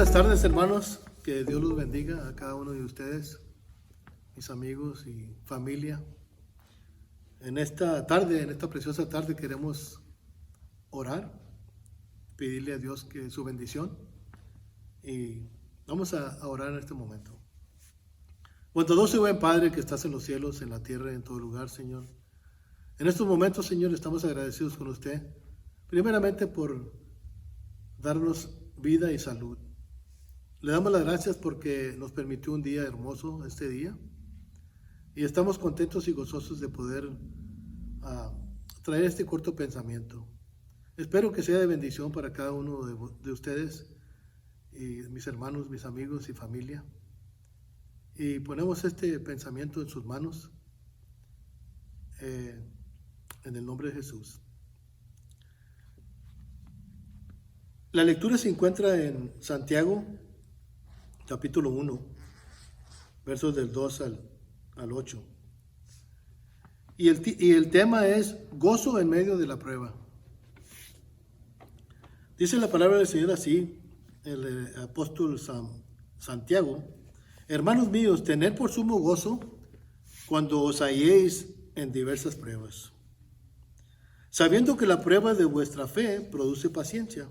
Buenas tardes, hermanos. Que Dios los bendiga a cada uno de ustedes, mis amigos y familia. En esta tarde, en esta preciosa tarde, queremos orar, pedirle a Dios que su bendición, y vamos a orar en este momento. Bondadoso y buen Padre que estás en los cielos, en la tierra y en todo lugar, Señor. En estos momentos, Señor, estamos agradecidos con usted, primeramente por darnos vida y salud. Le damos las gracias porque nos permitió un día hermoso este día, y estamos contentos y gozosos de poder traer este corto pensamiento. Espero que sea de bendición para cada uno de ustedes y mis hermanos, mis amigos y familia. Y ponemos este pensamiento en sus manos, en el nombre de Jesús. La lectura se encuentra en Santiago, capítulo 1, versos del 2 al 8. Y el tema es gozo en medio de la prueba. Dice la palabra del Señor así, el apóstol Santiago: hermanos míos, tened por sumo gozo cuando os halléis en diversas pruebas, sabiendo que la prueba de vuestra fe produce paciencia,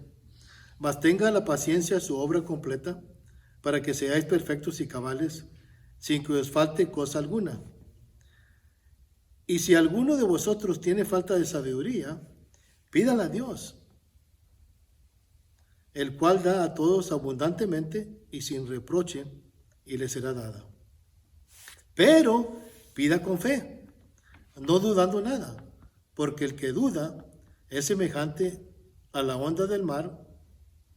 mas tenga la paciencia su obra completa, para que seáis perfectos y cabales, sin que os falte cosa alguna. Y si alguno de vosotros tiene falta de sabiduría, pídala a Dios, el cual da a todos abundantemente y sin reproche, y le será dada. Pero pida con fe, no dudando nada, porque el que duda es semejante a la onda del mar,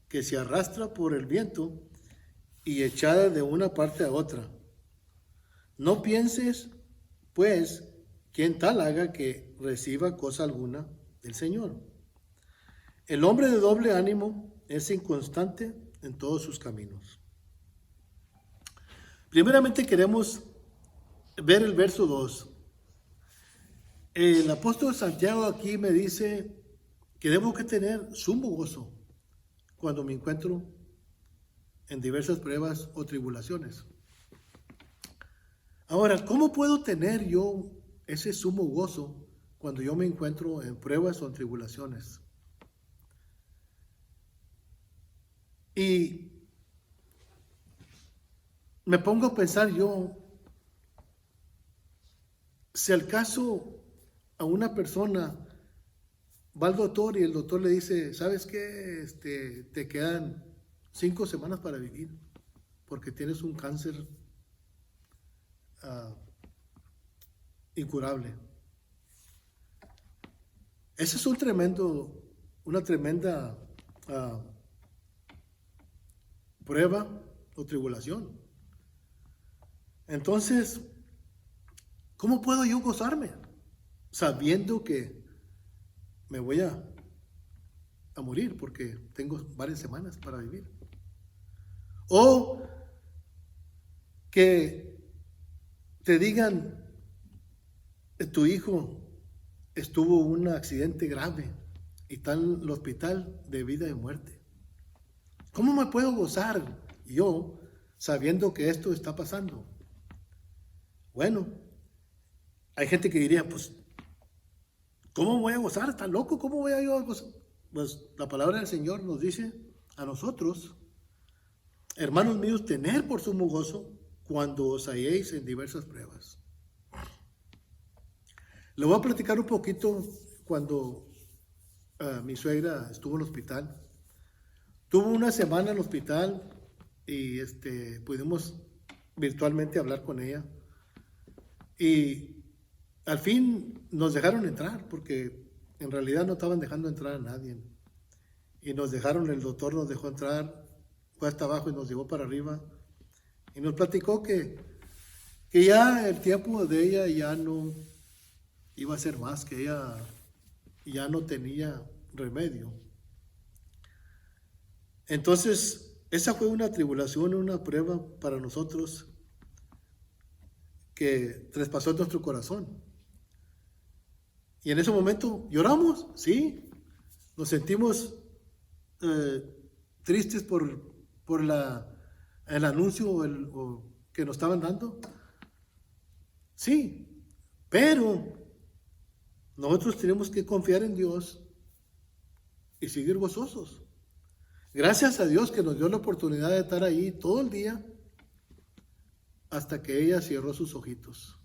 que se arrastra por el viento y echada de una parte a otra. No pienses, pues, quien tal haga que reciba cosa alguna del Señor. El hombre de doble ánimo es inconstante en todos sus caminos. Primeramente queremos ver el verso 2. El apóstol Santiago aquí me dice que debo que tener sumo gozo cuando me encuentro en diversas pruebas o tribulaciones. Ahora, ¿cómo puedo tener yo ese sumo gozo cuando yo me encuentro en pruebas o en tribulaciones? Y me pongo a pensar yo, si al caso a una persona va al doctor y el doctor le dice: ¿sabes qué? Te quedan 5 semanas para vivir porque tienes un cáncer incurable. Ese es una tremenda prueba o tribulación. Entonces, ¿cómo puedo yo gozarme sabiendo que me voy a morir porque tengo varias semanas para vivir? O que te digan: tu hijo estuvo en un accidente grave y está en el hospital de vida y muerte. ¿Cómo me puedo gozar yo sabiendo que esto está pasando? Bueno, hay gente que diría: pues, ¿cómo voy a gozar? ¿Está loco? ¿Cómo voy a gozar? Pues la palabra del Señor nos dice a nosotros: hermanos míos, tener por sumo gozo cuando os halléis en diversas pruebas. Le voy a platicar un poquito cuando mi suegra estuvo en el hospital. Tuvo una semana en el hospital y pudimos virtualmente hablar con ella. Y al fin nos dejaron entrar, porque en realidad no estaban dejando entrar a nadie. Y nos dejaron, el doctor nos dejó entrar, fue hasta abajo y nos llevó para arriba. Y nos platicó que ya el tiempo de ella ya no iba a ser más, que ella ya no tenía remedio. Entonces, esa fue una tribulación, una prueba para nosotros que traspasó nuestro corazón. Y en ese momento lloramos, sí, nos sentimos tristes por por el anuncio o que nos estaban dando. Sí, pero nosotros tenemos que confiar en Dios y seguir gozosos. Gracias a Dios que nos dio la oportunidad de estar ahí todo el día hasta que ella cerró sus ojitos.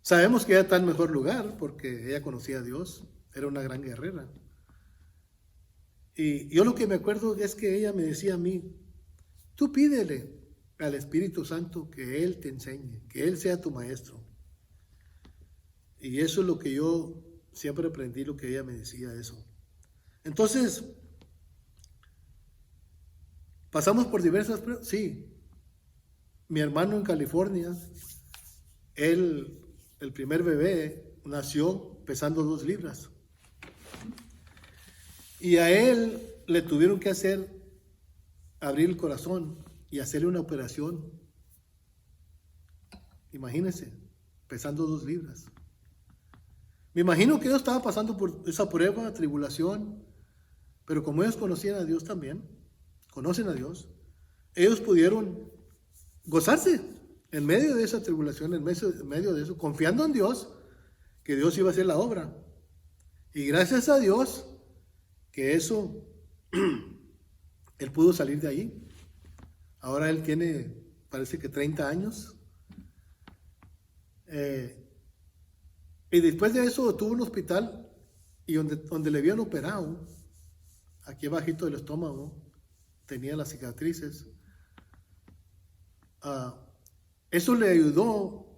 Sabemos que ella está en mejor lugar porque ella conocía a Dios, era una gran guerrera. Y yo lo que me acuerdo es que ella me decía a mí, tú pídele al Espíritu Santo que Él te enseñe, que Él sea tu maestro. Y eso es lo que yo siempre aprendí, lo que ella me decía eso. Entonces, pasamos por diversas pruebas. Sí, mi hermano en California, él, el primer bebé, nació pesando 2 libras. Y a él le tuvieron que abrir el corazón y hacerle una operación. Imagínense, pesando 2 libras. Me imagino que ellos estaban pasando por esa prueba, tribulación, pero como ellos conocían a Dios también, conocen a Dios, ellos pudieron gozarse en medio de esa tribulación, en medio de eso, confiando en Dios, que Dios iba a hacer la obra. Y gracias a Dios, que eso, él pudo salir de allí. Ahora él tiene, parece que 30 años. Y después de eso tuvo un hospital y donde le habían operado, aquí abajito del estómago, tenía las cicatrices. Eso le ayudó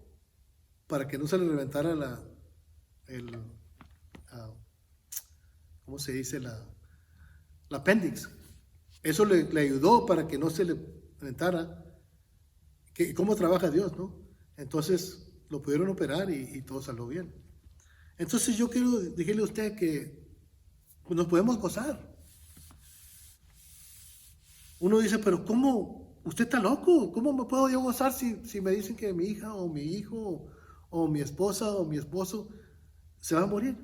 para que no se le reventara ¿cómo se dice? La apéndice. Eso le ayudó para que no se le reventara. ¿Cómo trabaja Dios, no? Entonces lo pudieron operar y todo salió bien. Entonces yo quiero decirle a usted que nos podemos gozar. Uno dice, pero ¿cómo? Usted está loco. ¿Cómo me puedo yo gozar si me dicen que mi hija o mi hijo o mi esposa o mi esposo se va a morir?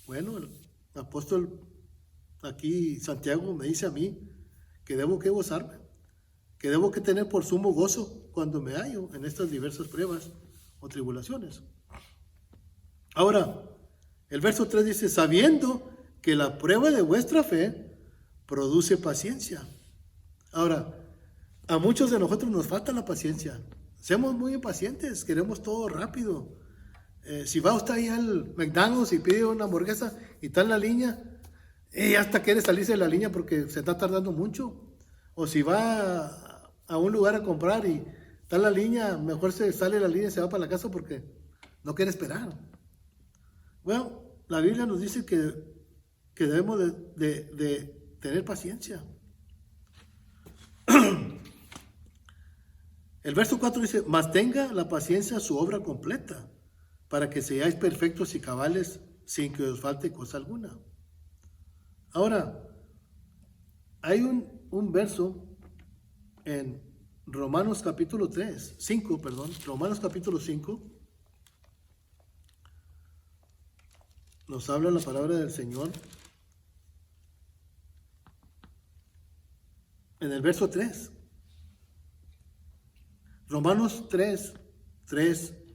Bueno, el apóstol aquí, Santiago, me dice a mí que debo que gozarme, que debo que tener por sumo gozo cuando me hallo en estas diversas pruebas o tribulaciones. Ahora, el verso 3 dice, sabiendo que la prueba de vuestra fe produce paciencia. Ahora, a muchos de nosotros nos falta la paciencia. Somos muy impacientes, queremos todo rápido. Si va usted ahí al McDonald's y pide una hamburguesa y está en la línea, y hasta quiere salirse de la línea porque se está tardando mucho. O si va a un lugar a comprar y está en la línea, mejor se sale de la línea y se va para la casa porque no quiere esperar. Bueno, la Biblia nos dice que debemos de tener paciencia. El verso 4 dice, mas tenga la paciencia su obra completa, para que seáis perfectos y cabales sin que os falte cosa alguna. Ahora, hay un verso en Romanos capítulo 5, Romanos capítulo 5, nos habla la palabra del Señor. En el verso 3, Romanos 3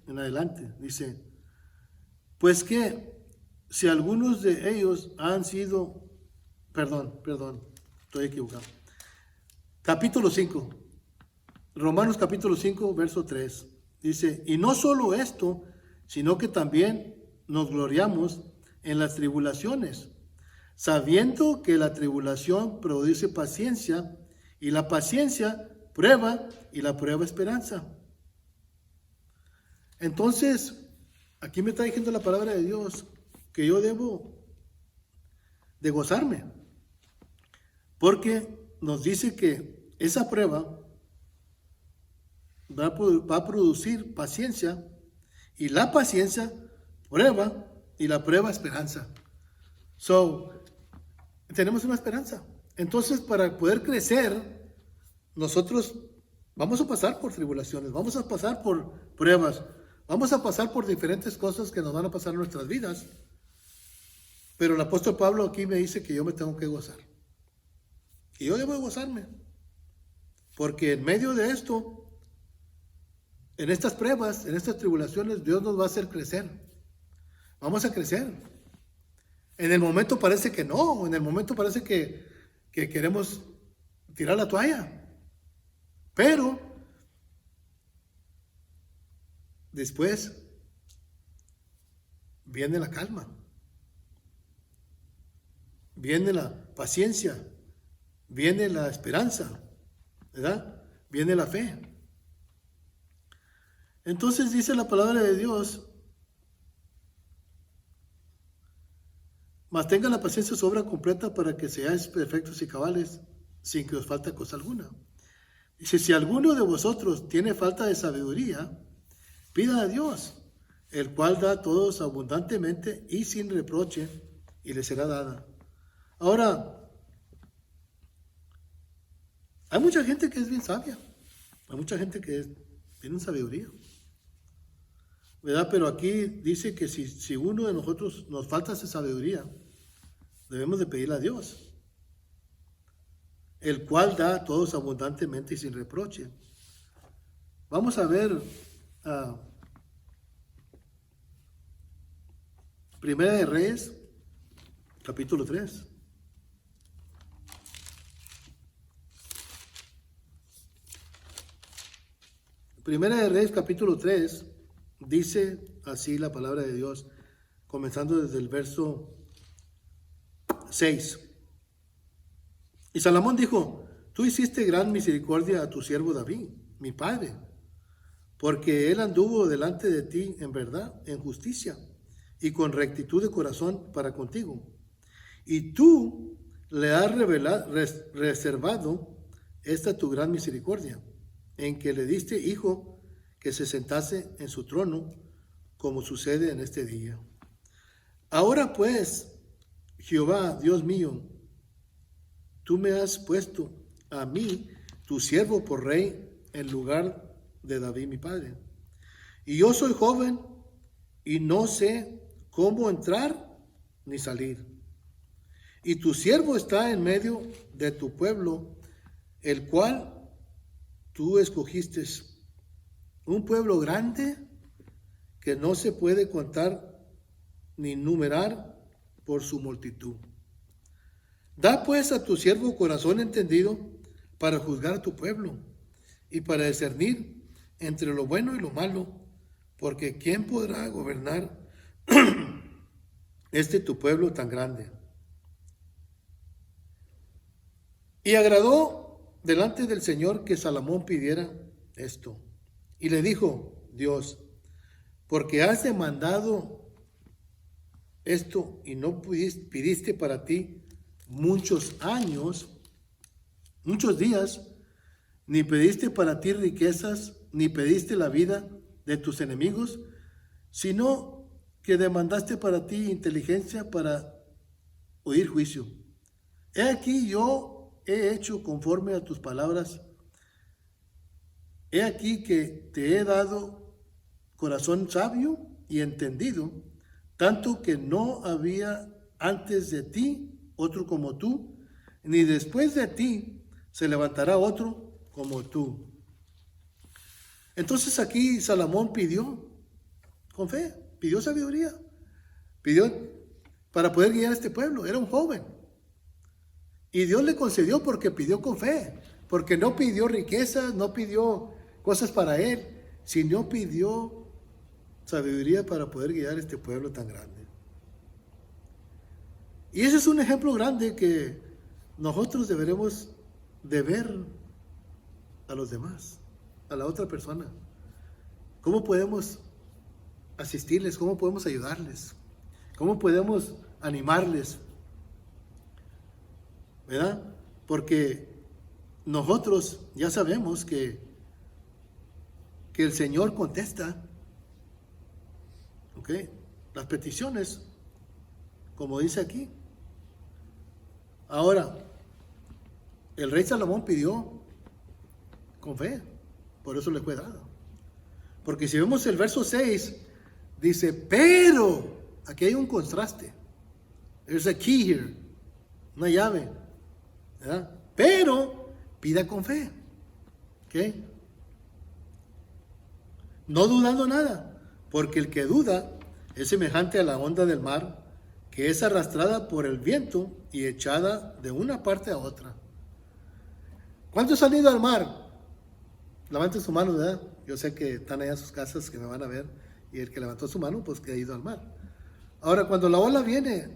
en adelante, dice, pues que si algunos de ellos han sido, estoy equivocado. Capítulo 5, Romanos capítulo 5, verso 3, dice, y no solo esto, sino que también nos gloriamos en las tribulaciones, sabiendo que la tribulación produce paciencia, y la paciencia prueba, y la prueba esperanza. Entonces, aquí me está diciendo la palabra de Dios que yo debo de gozarme, porque nos dice que esa prueba va a producir paciencia, y la paciencia prueba, y la prueba esperanza. Tenemos una esperanza. Entonces, para poder crecer, nosotros vamos a pasar por tribulaciones, vamos a pasar por pruebas, vamos a pasar por diferentes cosas que nos van a pasar en nuestras vidas. Pero el apóstol Pablo aquí me dice que yo me tengo que gozar. Y yo debo gozarme, porque en medio de esto, en estas pruebas, en estas tribulaciones, Dios nos va a hacer crecer. Vamos a crecer. En el momento parece que no, en el momento parece que queremos tirar la toalla. Pero después viene la calma, viene la paciencia, viene la esperanza, ¿verdad? Viene la fe. Entonces dice la palabra de Dios: mas tengan la paciencia su obra completa para que seáis perfectos y cabales, sin que os falte cosa alguna. Dice: si alguno de vosotros tiene falta de sabiduría, pida a Dios, el cual da a todos abundantemente y sin reproche, y le será dada. Ahora, hay mucha gente que es bien sabia, hay mucha gente que tiene sabiduría, ¿verdad? Pero aquí dice que si uno de nosotros nos falta esa sabiduría, debemos de pedirle a Dios, el cual da a todos abundantemente y sin reproche. Vamos a ver Primera de Reyes, capítulo 3. Primera de Reyes, capítulo 3, dice así la palabra de Dios, comenzando desde el verso 6. Y Salomón dijo: tú hiciste gran misericordia a tu siervo David, mi padre, porque él anduvo delante de ti en verdad, en justicia y con rectitud de corazón para contigo. Y tú le has reservado esta tu gran misericordia, en que le diste hijo que se sentase en su trono, como sucede en este día. Ahora pues, Jehová, Dios mío, tú me has puesto a mí, tu siervo, por rey en lugar de David mi padre. Y yo soy joven y no sé cómo entrar ni salir. Y tu siervo está en medio de tu pueblo, el cual tú escogiste, un pueblo grande que no se puede contar ni numerar por su multitud. Da pues a tu siervo corazón entendido para juzgar a tu pueblo y para discernir entre lo bueno y lo malo, porque ¿quién podrá gobernar tu pueblo tan grande? Y agradó delante del Señor que Salomón pidiera esto. Y le dijo Dios: porque has demandado esto y no pidiste para ti muchos años, muchos días, ni pediste para ti riquezas, ni pediste la vida de tus enemigos, sino que demandaste para ti inteligencia para oír juicio. He aquí yo he hecho conforme a tus palabras. He aquí que te he dado corazón sabio y entendido, tanto que no había antes de ti otro como tú, ni después de ti se levantará otro como tú. Entonces aquí Salomón pidió con fe, pidió sabiduría, pidió para poder guiar a este pueblo. Era un joven y Dios le concedió porque pidió con fe, porque no pidió riquezas, no pidió cosas para él, sino pidió sabiduría para poder guiar a este pueblo tan grande. Y ese es un ejemplo grande que nosotros deberemos de ver a los demás, a la otra persona. ¿Cómo podemos asistirles? ¿Cómo podemos ayudarles? ¿Cómo podemos animarles? ¿Verdad? Porque nosotros ya sabemos que el Señor contesta, ¿ok?, las peticiones, como dice aquí. Ahora, el rey Salomón pidió con fe, por eso le fue dado. Porque si vemos el verso 6, dice, pero, aquí hay un contraste. There's a key here, una llave, ¿verdad? pero pida con fe. ¿Ok? No dudando nada, porque el que duda es semejante a la onda del mar, que es arrastrada por el viento y echada de una parte a otra. ¿Cuántos han ido al mar? Levanten su mano, ¿verdad? Yo sé que están allá en sus casas que me van a ver, y el que levantó su mano, pues que ha ido al mar. Ahora, cuando la ola viene,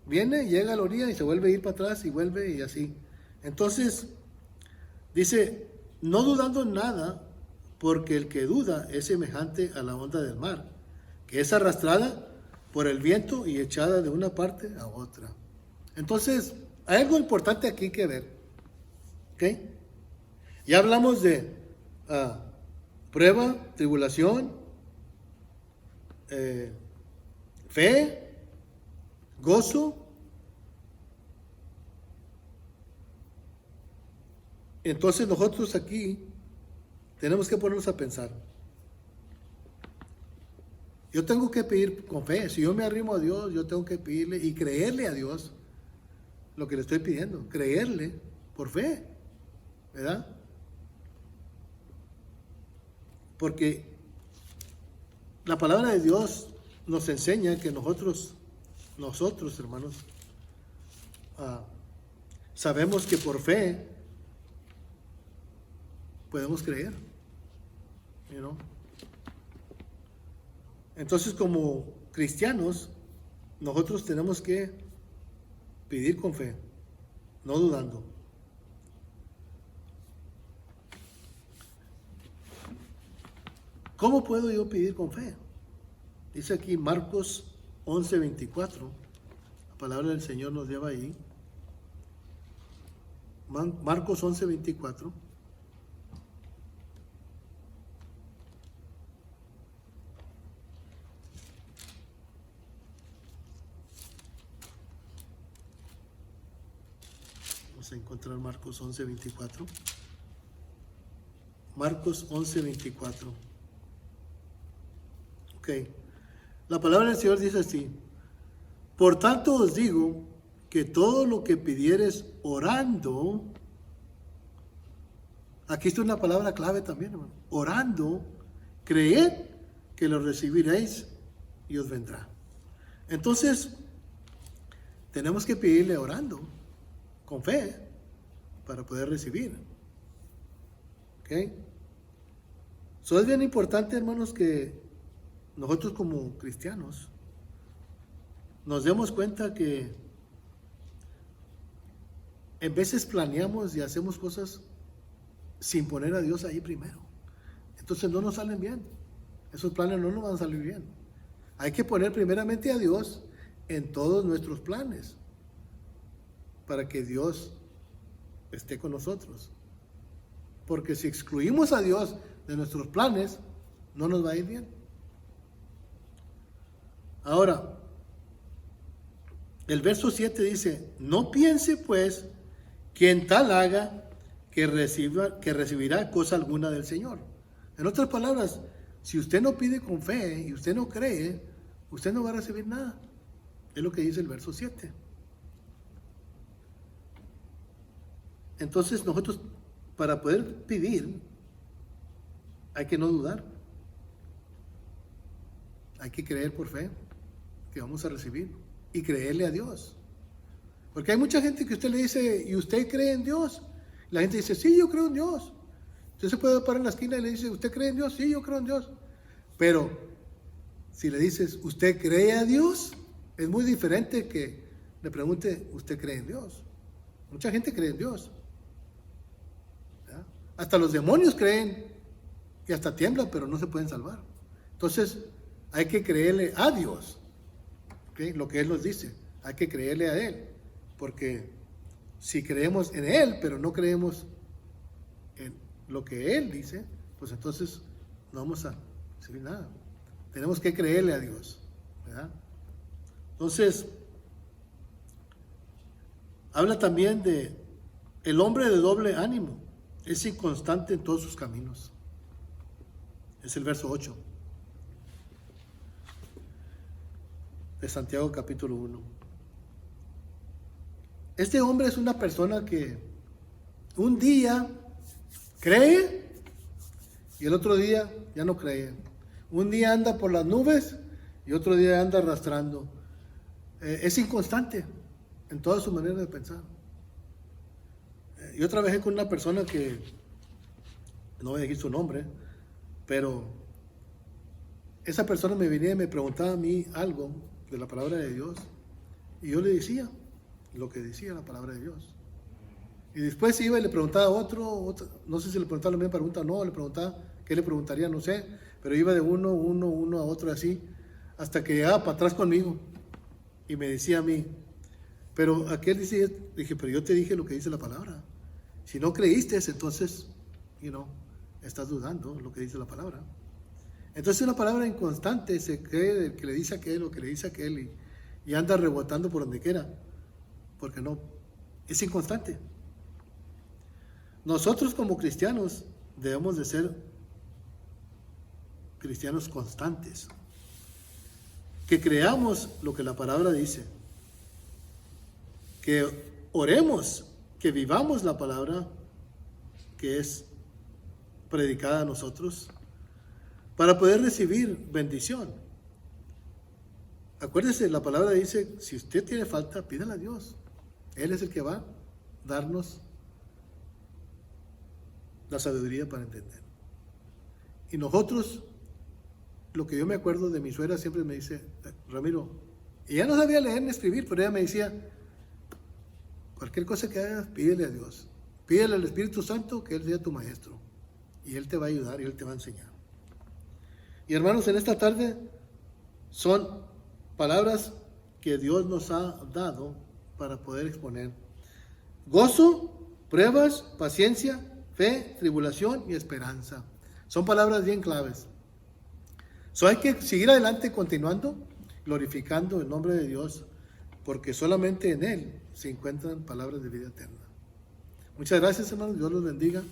llega a la orilla y se vuelve a ir para atrás y vuelve y así. Entonces, dice, no dudando nada, porque el que duda es semejante a la onda del mar, que es arrastrada por el viento y echada de una parte a otra. Entonces, hay algo importante aquí que ver. ¿Ok? Ya hablamos de prueba, tribulación, fe, gozo. Entonces nosotros aquí tenemos que ponernos a pensar. Yo tengo que pedir con fe. Si yo me arrimo a Dios, yo tengo que pedirle y creerle a Dios lo que le estoy pidiendo. Creerle por fe, ¿verdad? Porque la palabra de Dios nos enseña que nosotros hermanos, sabemos que por fe podemos creer, ¿no? Entonces, como cristianos, nosotros tenemos que pedir con fe, no dudando. ¿Cómo puedo yo pedir con fe? Dice aquí Marcos 11:24. La palabra del Señor nos lleva ahí. Marcos 11:24. Vamos a encontrar Marcos 11:24. Marcos 11:24. Ok. La palabra del Señor dice así: por tanto os digo que todo lo que pidieres orando, aquí está una palabra clave también, hermano, orando, creed que lo recibiréis y os vendrá. Entonces, tenemos que pedirle orando, con fe, para poder recibir. ¿Ok? Eso es bien importante, hermanos, que nosotros como cristianos nos demos cuenta que en veces planeamos y hacemos cosas sin poner a Dios ahí primero. Entonces no nos salen bien. Esos planes no nos van a salir bien. Hay que poner primeramente a Dios en todos nuestros planes para que Dios esté con nosotros. Porque si excluimos a Dios de nuestros planes, no nos va a ir bien. Ahora, el verso 7 dice: no piense pues quien tal haga que recibirá cosa alguna del Señor. En otras palabras, si usted no pide con fe y usted no cree, usted no va a recibir nada. Es lo que dice el verso 7. Entonces nosotros, para poder pedir, hay que no dudar. Hay que creer por fe que vamos a recibir y creerle a Dios. Porque hay mucha gente que usted le dice: ¿y usted cree en Dios? La gente dice: sí, yo creo en Dios. Usted se puede parar en la esquina y le dice: ¿usted cree en Dios? Sí, yo creo en Dios. Pero si le dices: ¿usted cree a Dios? Es muy diferente que le pregunte: ¿usted cree en Dios? Mucha gente cree en Dios. ¿Ya? Hasta los demonios creen y hasta tiemblan, pero no se pueden salvar. Entonces hay que creerle a Dios. ¿Okay? Lo que Él nos dice, hay que creerle a Él, porque si creemos en Él, pero no creemos en lo que Él dice, pues entonces no vamos a recibir nada. Tenemos que creerle a Dios, ¿verdad? Entonces, habla también de el hombre de doble ánimo, es inconstante en todos sus caminos. Es el verso 8. De Santiago capítulo 1. Este hombre es una persona que un día cree y el otro día ya no cree. Un día anda por las nubes y otro día anda arrastrando. Es inconstante en toda su manera de pensar. Yo trabajé con una persona que, no voy a decir su nombre, pero esa persona me venía y me preguntaba a mí algo de la palabra de Dios y yo le decía lo que decía la palabra de Dios. Y después iba y le preguntaba a otro, no sé si le preguntaba la misma pregunta o no, le preguntaba qué le preguntaría, no sé, pero iba de uno a otro así, hasta que llegaba para atrás conmigo y me decía a mí, pero aquel dije, pero yo te dije lo que dice la palabra. Si no creíste, entonces, estás dudando lo que dice la palabra. Entonces una palabra inconstante se cree el que le dice aquel o que le dice aquel y anda rebotando por donde quiera, porque no, es inconstante. Nosotros como cristianos debemos de ser cristianos constantes, que creamos lo que la palabra dice, que oremos, que vivamos la palabra que es predicada a nosotros para poder recibir bendición. Acuérdese, la palabra dice, si usted tiene falta, pídale a Dios. Él es el que va a darnos la sabiduría para entender. Y nosotros, lo que yo me acuerdo de mi suegra siempre me dice, Ramiro, ella no sabía leer ni escribir, pero ella me decía, cualquier cosa que hagas, pídele a Dios. Pídele al Espíritu Santo que Él sea tu maestro. Y Él te va a ayudar y Él te va a enseñar. Y hermanos, en esta tarde son palabras que Dios nos ha dado para poder exponer. Gozo, pruebas, paciencia, fe, tribulación y esperanza. Son palabras bien claves. Hay que seguir adelante continuando, glorificando el nombre de Dios, porque solamente en Él se encuentran palabras de vida eterna. Muchas gracias, hermanos. Dios los bendiga.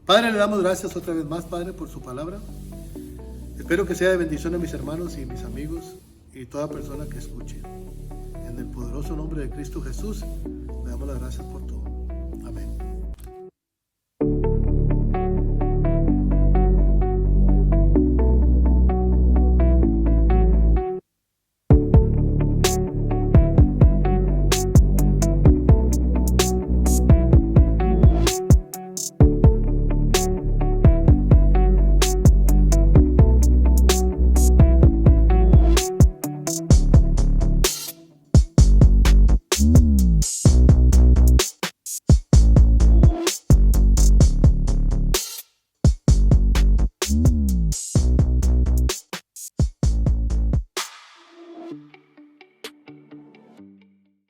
Padre, le damos gracias otra vez más, Padre, por su palabra. Espero que sea de bendición a mis hermanos y mis amigos y toda persona que escuche. En el poderoso nombre de Cristo Jesús, le damos las gracias por todo. Amén.